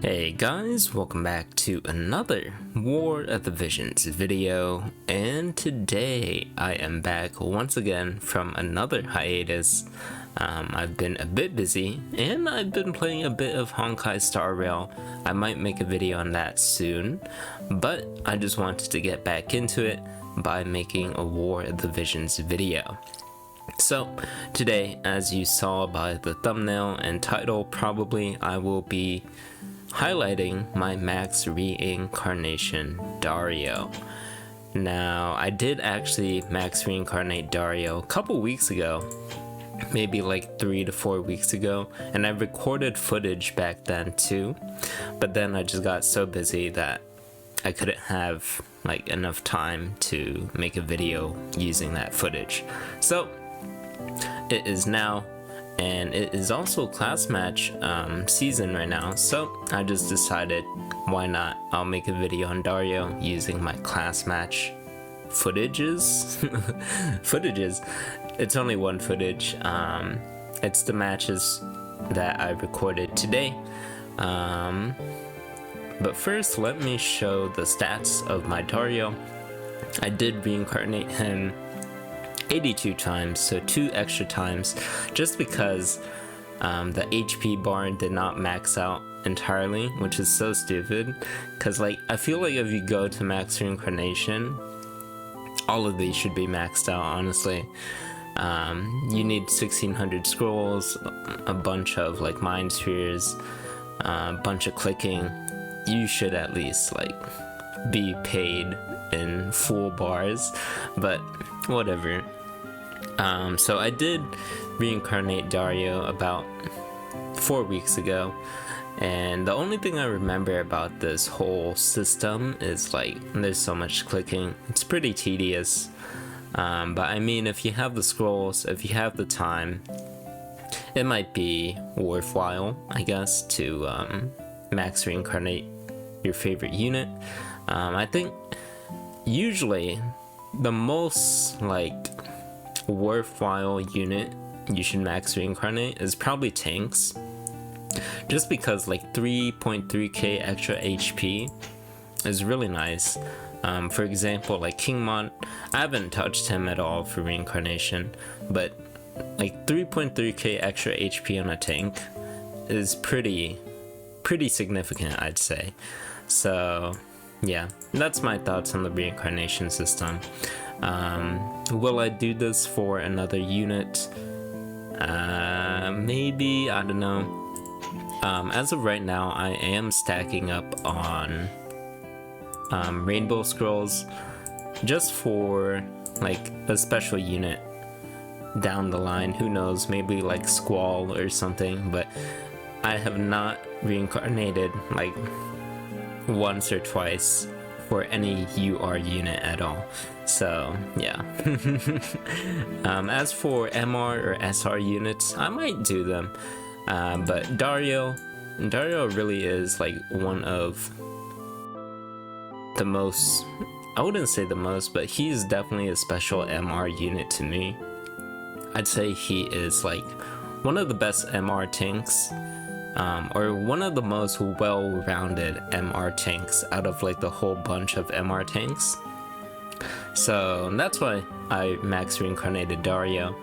Hey guys, welcome back to another War of the Visions video, and today I am back once again from another hiatus. I've been a bit busy, and I've been playing a bit of Honkai Star Rail. I might make a video on that soon, but I just wanted to get back into it by making a War of the Visions video. So today, as you saw by the thumbnail and title probably, I will be highlighting my max reincarnation Dario. Now, I did actually max reincarnate Dario a couple weeks ago, maybe like 3 to 4 weeks ago, and I recorded footage back then too, but then I just got so busy that I couldn't have like enough time to make a video using that footage. So it is now, and it is also class match season right now, so I just decided, why not? I'll make a video on Dario using my class match footages. It's only one footage. It's the matches that I recorded today. But first, let me show the stats of my Dario. I did reincarnate him 82 times, so 2 extra times, just because the HP bar did not max out entirely, which is so stupid, because like I feel like if you go to max reincarnation, all of these should be maxed out, honestly. You need 1600 scrolls, a bunch of like mind spheres, a bunch of clicking. You should at least like be paid in full bars, but whatever. So I did reincarnate Dario about 4 weeks ago, and the only thing I remember about this whole system is like there's so much clicking. It's pretty tedious, but I mean, if you have the scrolls, if you have the time, it might be worthwhile, I guess, to max reincarnate your favorite unit. I think usually the most like worthwhile unit you should max reincarnate is probably tanks, just because like 3.3k extra HP is really nice. For example, like Kingmont, I haven't touched him at all for reincarnation, but like 3.3k extra HP on a tank is pretty significant, I'd say. So yeah, that's my thoughts on the reincarnation system. Will I do this for another unit? Maybe, I don't know. As of right now, I am stacking up on rainbow scrolls just for like a special unit down the line. Who knows, maybe like Squall or something, but I have not reincarnated like once or twice for any UR unit at all. So yeah. As for MR or SR units, I might do them, but Dario really is like one of the most, I wouldn't say the most, but he's definitely a special MR unit to me. I'd say he is like one of the best MR tanks, or one of the most well-rounded MR tanks out of like the whole bunch of MR tanks. So that's why I max reincarnated Dario.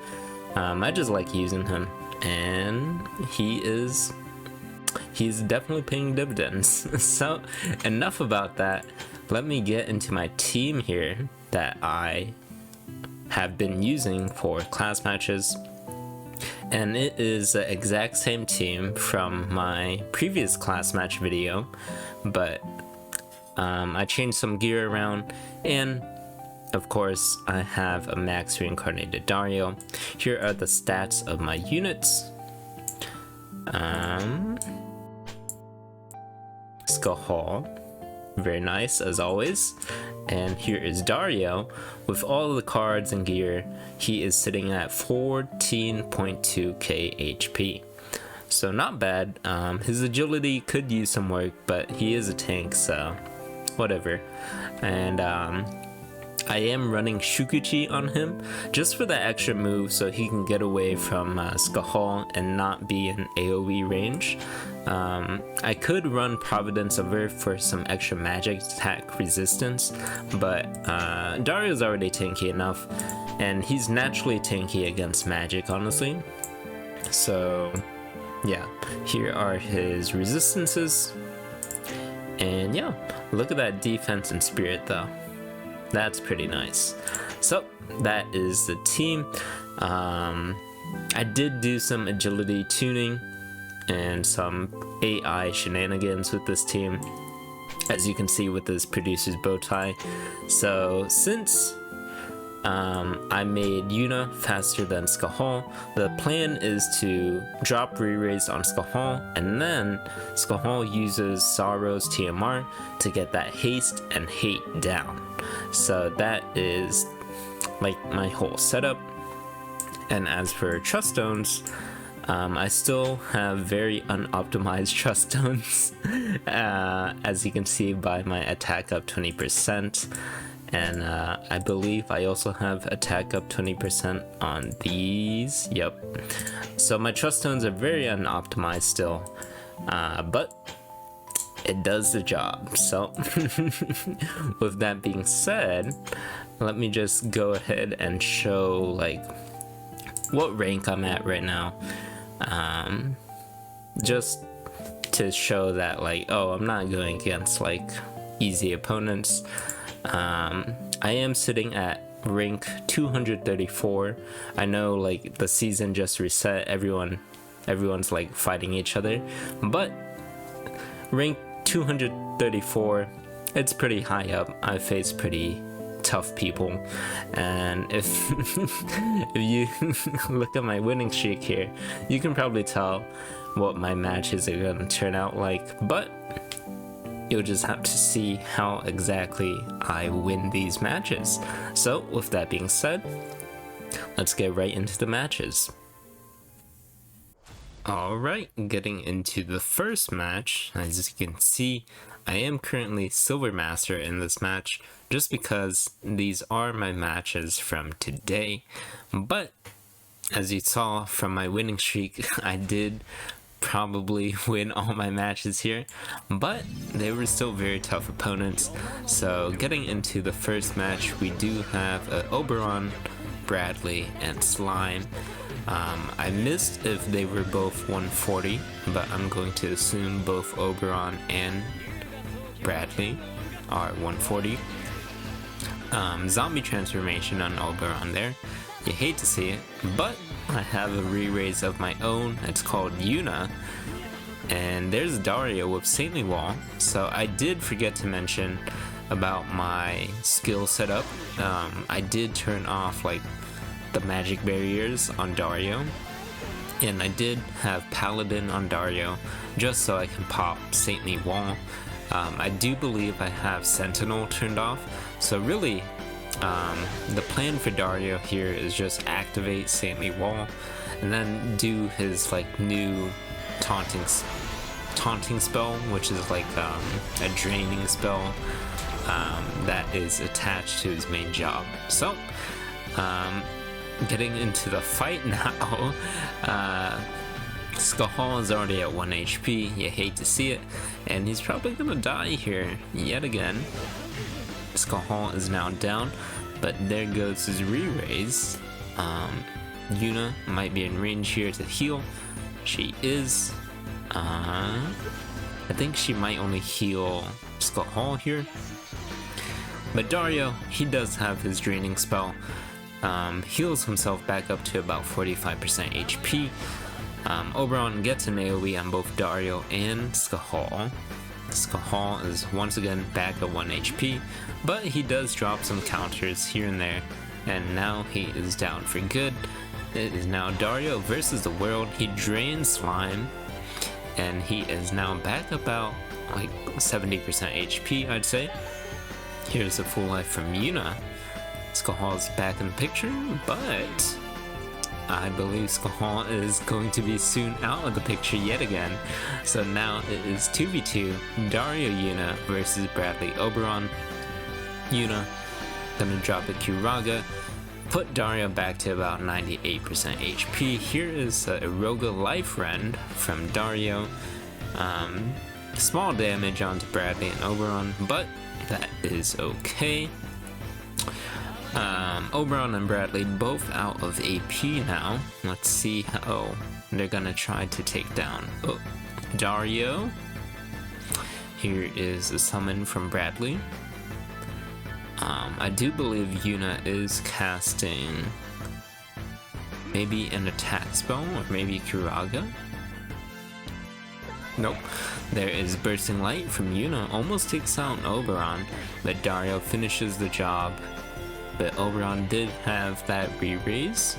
I just like using him, and he's definitely paying dividends. So enough about that. Let me get into my team here that I have been using for class matches. And it is the exact same team from my previous class match video, but I changed some gear around, and of course I have a max reincarnated Dario. Here are the stats of my units. Skull Hall, very nice as always. And here is Dario with all of the cards and gear. He is sitting at 14.2k HP, so not bad. His agility could use some work, but he is a tank, so whatever. And I am running Shukuchi on him just for that extra move so he can get away from Skahal and not be in AoE range. I could run Providence over for some extra magic attack resistance, but Dario's already tanky enough, and he's naturally tanky against magic, honestly. So yeah, here are his resistances, and yeah, look at that defense and spirit though. That's pretty nice. So that is the team. I did do some agility tuning and some AI shenanigans with this team, as you can see with this producer's bow tie. So since I made Yuna faster than Skahal, the plan is to drop re-raise on Skahal, and then Skahal uses Sorrow's TMR to get that haste and hate down. So that is like my whole setup. And as for trust stones, I still have very unoptimized trust stones, as you can see by my attack up 20%. And I believe I also have attack up 20% on these. Yep. So my trust stones are very unoptimized still, but it does the job. So with that being said, let me just go ahead and show like what rank I'm at right now, just to show that like, oh, I'm not going against like easy opponents. I am sitting at rank 234. I know like the season just reset, everyone's like fighting each other, but rank 234, it's pretty high up. I face pretty tough people, and if you look at my winning streak here, you can probably tell what my matches are gonna turn out like, but you'll just have to see how exactly I win these matches. So with that being said, let's get right into the matches. Alright, getting into the first match. As you can see, I am currently Silver Master in this match, just because these are my matches from today. But as you saw from my winning streak, I did probably win all my matches here, but they were still very tough opponents. So getting into the first match, we do have Oberon, Bradley, and Slime. I missed if they were both 140, but I'm going to assume both Oberon and Bradley are 140. Zombie transformation on Oberon there. You hate to see it, but I have a re-raise of my own. It's called Yuna, and there's Dario with Saintly Wall. So I did forget to mention about my skill setup. I did turn off like the magic barriers on Dario, and I did have Paladin on Dario just so I can pop Saintly Wall. I do believe I have Sentinel turned off, so really the plan for Dario here is just activate Saintly Wall and then do his like new taunting spell, which is like a draining spell that is attached to his main job. So getting into the fight now. Skahal is already at 1 HP, you hate to see it, and he's probably gonna die here yet again. Skahal is now down, but there goes his re-raise. Yuna might be in range here to heal. She is. I think she might only heal Skahal here. But Dario, he does have his draining spell. Heals himself back up to about 45% HP. Oberon gets an AoE on both Dario and Skahal. Skahal is once again back at 1 HP, but he does drop some counters here and there, and now he is down for good. It is now Dario versus the world. He drains Slime, and he is now back about like 70% HP, I'd say. Here's a full life from Yuna. Skahal's back in the picture, but I believe Skahal is going to be soon out of the picture yet again. So now it is 2v2, Dario Yuna versus Bradley Oberon. Yuna Gonna drop a Kiraga, put Dario back to about 98% HP. Here is a Iroga Life Rend from Dario. Small damage onto Bradley and Oberon, but that is okay. Oberon and Bradley both out of AP now. Let's see how they're gonna try to take down Dario. Here is a summon from Bradley. I do believe Yuna is casting maybe an attack spell or maybe Kiraga. Nope. There is Bursting Light from Yuna, almost takes out Oberon, but Dario finishes the job. But Oberon did have that re-raise.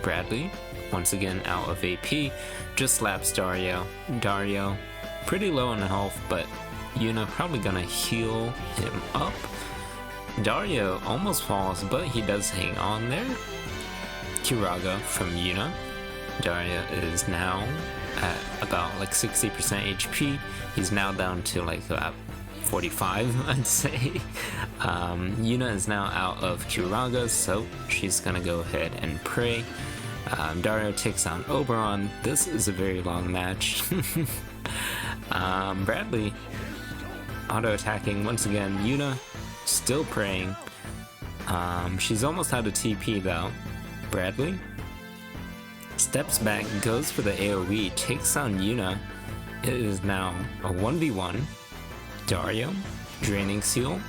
Bradley, once again out of AP, just slaps Dario. Dario, pretty low on health, but Yuna probably gonna heal him up. Dario almost falls, but he does hang on there. Kiraga from Yuna. Dario is now at about like 60% HP. He's now down to like about 45, I'd say. Yuna is now out of Kiraga, so she's gonna go ahead and pray. Dario takes on Oberon. This is a very long match. Bradley auto-attacking once again. Yuna still praying. She's almost out of TP though. Bradley steps back, goes for the AoE, takes on Yuna. It is now a 1v1. Dario, draining seal,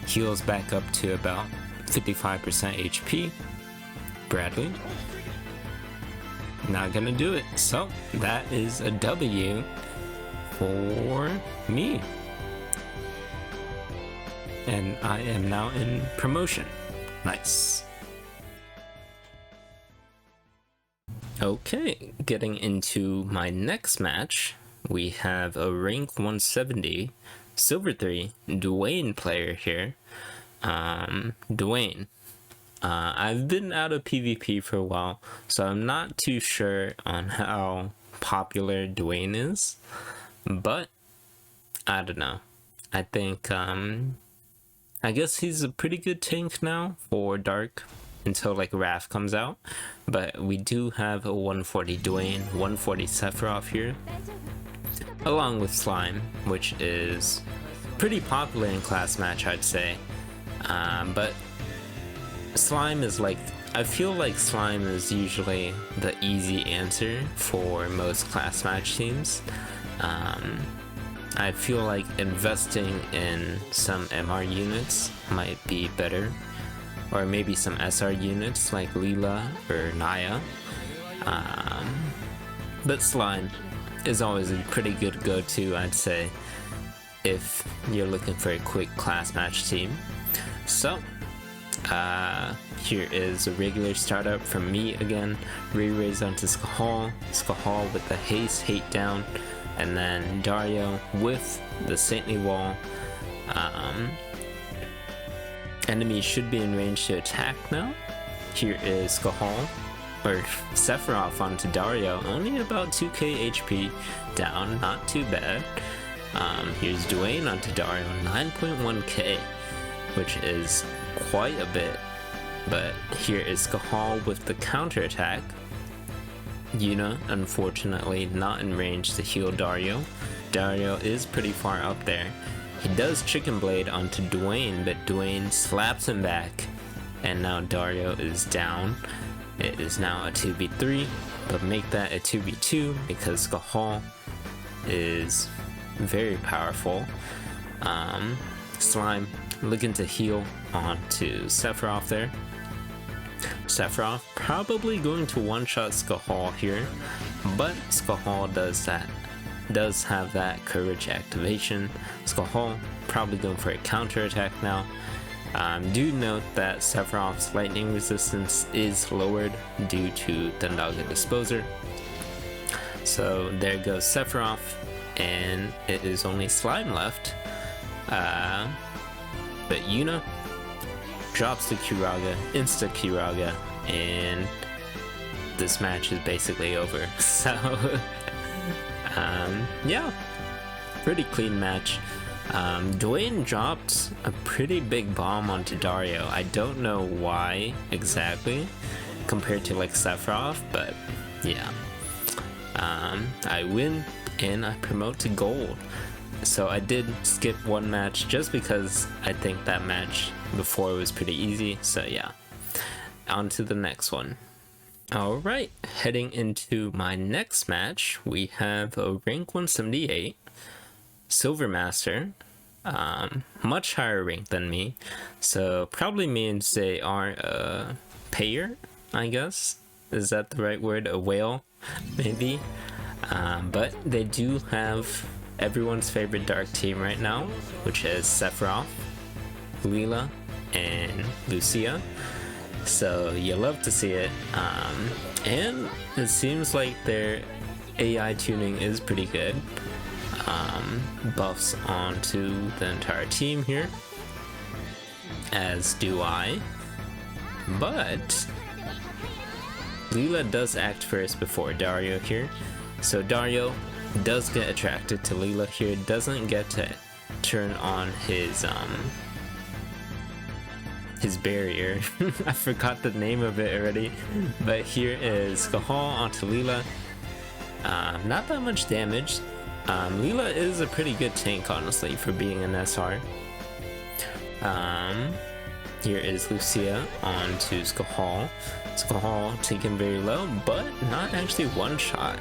heals back up to about 55% HP. Bradley, not gonna do it. So that is a W for me. And I am now in promotion. Nice. Okay, getting into my next match, we have a rank 170 Silver 3 Duane player here. Duane. I've been out of PvP for a while, so I'm not too sure on how popular Duane is, but I don't know. I think, I guess he's a pretty good tank now for Dark until like Wrath comes out, but we do have a 140 Duane, 140 Sephiroth here, along with Slime, which is pretty popular in class match, I'd say. But Slime is like, I feel like Slime is usually the easy answer for most class match teams. I feel like investing in some MR units might be better, or maybe some SR units like Leela or Naya. But Slime is always a pretty good go-to, I'd say, if you're looking for a quick class match team. So, here is a regular startup from me again. Re-raise onto Skahal. Skahal with the haste, hate down. And then Dario with the Saintly Wall. Enemies should be in range to attack now. Here is Skahal, or Sephiroth onto Dario, only about 2k HP down, not too bad. Here's Duane onto Dario, 9.1k, which is quite a bit. But here is Skahal with the counterattack. Yuna, unfortunately, not in range to heal Dario. Dario is pretty far up there. He does Chicken Blade onto Duane, but Duane slaps him back, and now Dario is down. It is now a 2v3, but make that a 2v2 because Skahal is very powerful. Slime looking to heal onto Sephiroth there. Sephiroth probably going to one-shot Skahal here, but Skahal does have that courage activation. Skahal probably going for a counterattack now. Do note that Sephiroth's lightning resistance is lowered due to Thundaga Disposer. So there goes Sephiroth, and it is only Slime left. But Yuna drops the Kiraga, insta Kiraga, and this match is basically over. So yeah, pretty clean match. Duane dropped a pretty big bomb onto Dario. I don't know why exactly, compared to like Sephiroth, but yeah. I win and I promote to gold. So I did skip one match just because I think that match before was pretty easy. So yeah, on to the next one. Alright, heading into my next match, we have a rank 178 Silver Master, much higher rank than me, so probably means they are a payer, I guess. Is that the right word? A whale, maybe? But they do have everyone's favorite dark team right now, which is Sephiroth, Leela, and Lucia. So you love to see it, and it seems like their AI tuning is pretty good. Buffs onto the entire team here, as do I, but Leela does act first before Dario here, so Dario does get attracted to Leela here, doesn't get to turn on his barrier. I forgot the name of it already, but here is Cahal onto Leela. Not that much damage. Leela is a pretty good tank, honestly, for being an SR. Here is Lucia onto Skahal. Skahal taken very low, but not actually one shot.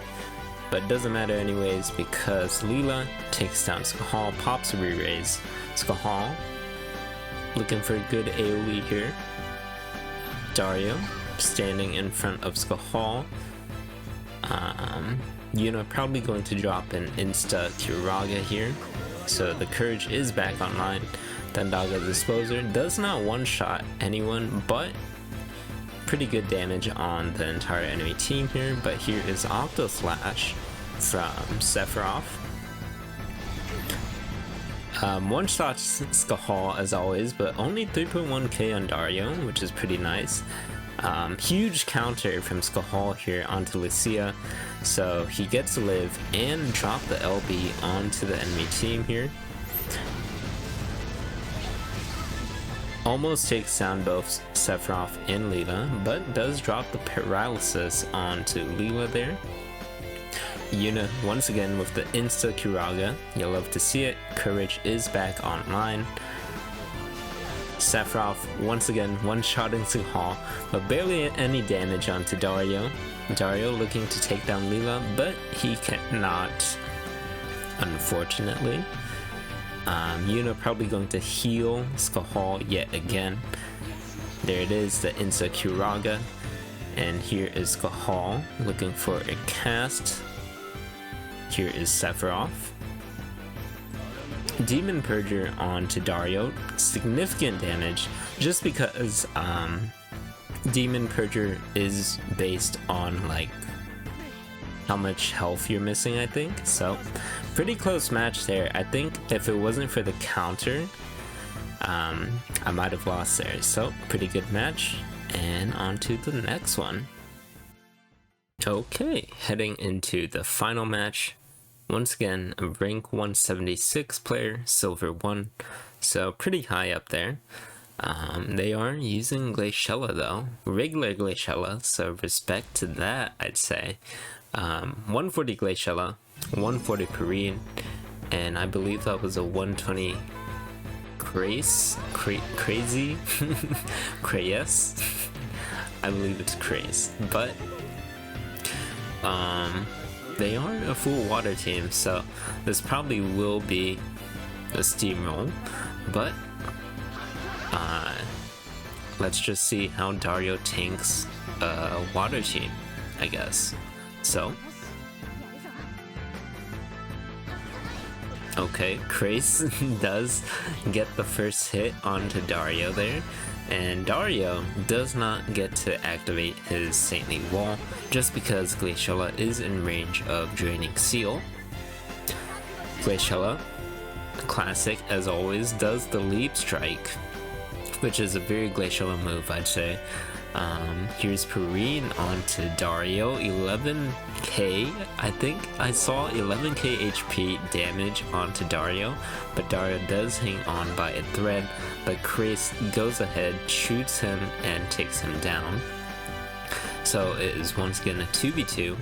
But doesn't matter anyways, because Leela takes down Skahal, pops a re-raise. Skahal looking for a good AoE here. Dario standing in front of Skahal. Probably going to drop an insta Kuraga here, so the Courage is back online. Dandaga Disposer does not one-shot anyone, but pretty good damage on the entire enemy team here. But here is Octo Slash from Sephiroth. One-shots Skahal as always, but only 3.1k on Dario, which is pretty nice. Huge counter from Skahal here onto Lucia, so he gets to live and drop the LB onto the enemy team here. Almost takes down both Sephiroth and Leela, but does drop the paralysis onto Leela there. Yuna once again with the insta Kuraga, you'll love to see it. Courage is back online. Sephiroth once again one-shotting Suhal, but barely any damage onto Dario. Dario looking to take down Leela, but he cannot, unfortunately. Yuna probably going to heal Skahal yet again. There it is, the Insa Kuraga. And here is Skahal looking for a cast. Here is Sephiroth. Demon Purger onto Dario, significant damage, just because Demon Purger is based on like how much health you're missing, I think. So pretty close match there. I think if it wasn't for the counter, I might have lost there. So pretty good match, and on to the next one. Okay, heading into the final match. Once again, a rank 176 player, silver 1, so pretty high up there. They are using Glaciela though, regular Glaciela, so respect to that, I'd say. 140 Glaciela, 140 Perrene, and I believe that was a 120 Creysse, Creysse. I believe it's Creysse, but they are a full water team, so this probably will be a steamroll, but let's just see how Dario tanks a water team, I guess. So okay, Creysse does get the first hit onto Dario there, and Dario does not get to activate his Saintly Wall just because Glaciela is in range of Draining Seal. Glaciela, classic as always, does the Leap Strike, which is a very Glaciela move, I'd say. Here's Perrene onto Dario, 11k, I think I saw 11k HP damage onto Dario, but Dario does hang on by a thread, but Creysse goes ahead, shoots him, and takes him down. So it is once again a 2v2.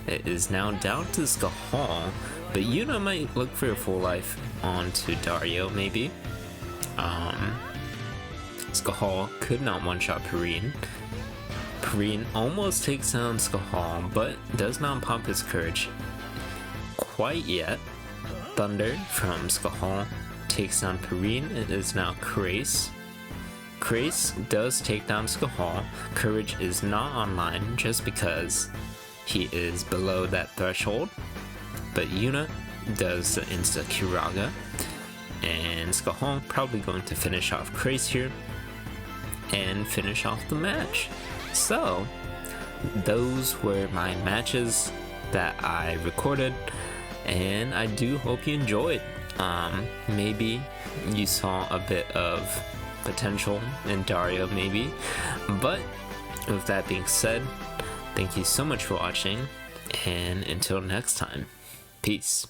It is now down to Skahal, but Yuna might look for a full life onto Dario, maybe. Skahal could not one-shot Perrene. Perrene almost takes down Skahal, but does not pop his courage quite yet. Thunder from Skahal takes down Perrene. It is now Creysse. Creysse does take down Skahal. Courage is not online just because he is below that threshold, but Yuna does the insta Kiraga, and Skahal probably going to finish off Creysse here and finish off the match. So those were my matches that I recorded, and I do hope you enjoyed. Maybe you saw a bit of potential in Dario, maybe, but with that being said, thank you so much for watching, and until next time, peace.